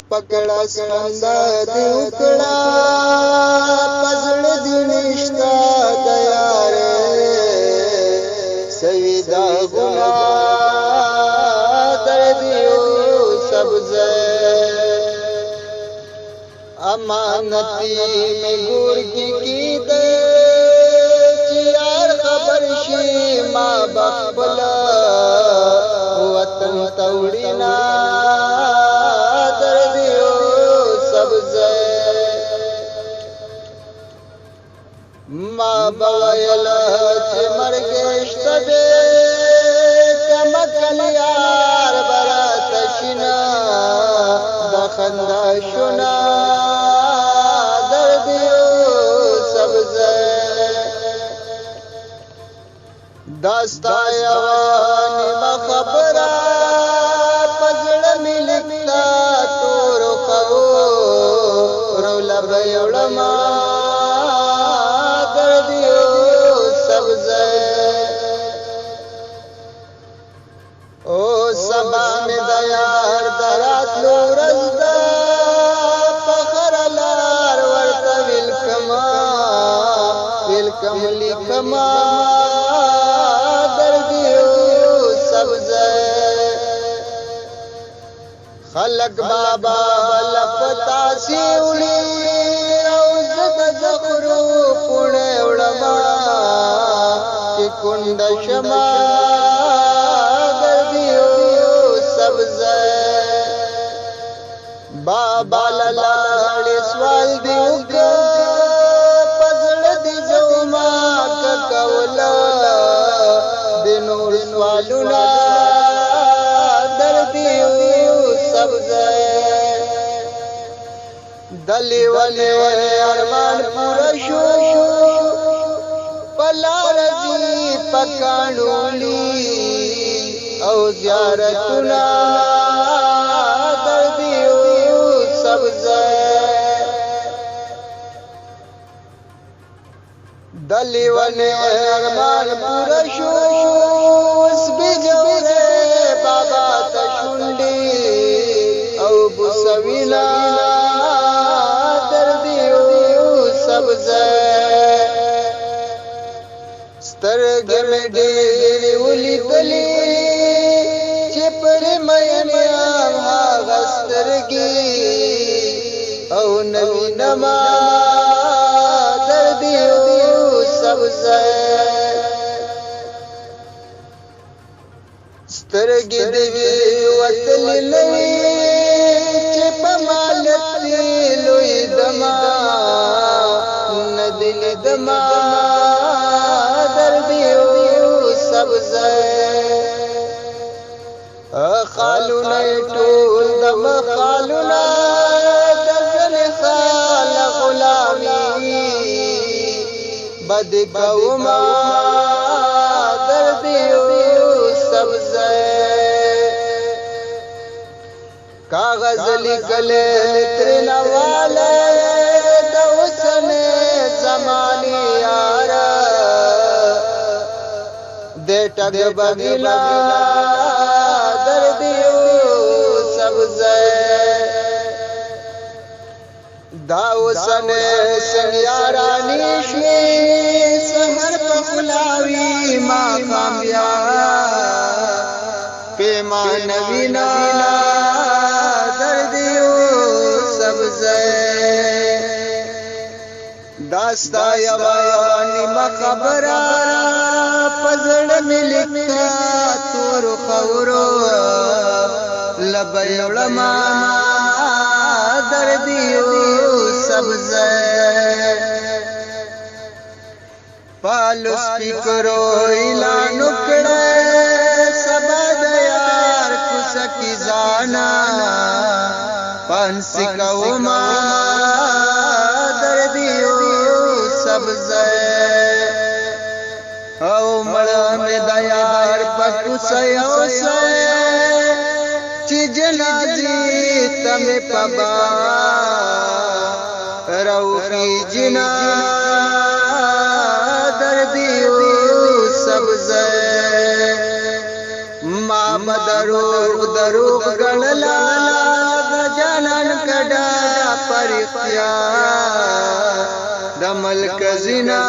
پکړه سندا دی وکړه پزړ دی نشتا تیار سویدا ګنا در دیو سبز امانتی میں ګور کی دے چیار خبر شي ما بخبلا وطن توڑینا ما باویلا چه مرگشت بے کمکل یار برات شنا دخندا شنا دردیو سبز داستا یوانی مخبرا پزڑ ملکتا تورو خو رولا بیوڑما سبا میں دیار درات لورز دا فخر لار ورطا ویلکم لکما دردیو سبز خلق بابا لپتا سیولی روزد زخرو پوڑے اڑما کی کنڈ شما بابا لاله سوال دیو کا پزړ دی زما کولا د نور سوالونه در دیو سبز دلی ولې ارمان پورا شو پلار دی پکانولی او زیارتونه دلی ونه ارمان پورا شو اس بجوره بابا تشونډي او بوسوینا دردیو سبز سترګ مې ډېرې ولیدلې چې پر مې هغه سترګې او نوی نما سترګې دی وتل لوي چې په مالتي لوی دما ندل دما دردیو سبز خالونه ټول دم خالونه دزل خال غلامي بد کوما دردیو سبز کاغذ لکلے ترنا والا دوسن زمانی یارا دیٹا بگلا دردیو سبز داوسن سنیارانی شوی سہر پخلاوی ما کامیاب پیمان وینا دردیو سبز داستا یوانی مخبرا پزڑ ملکتا تور خورو لبیوڑما دردیو سبز پالو سپیکرو اعلانو کڑے سبا دیار کسکی زانا پانسی کوما دردیو سبز او مڑا میں دیار پکو سیو سے چی جنازی تم پبا روخی جنا دردیو سبز ما مدروغ دروغ گنلا جانا پکتیا د ملک زینا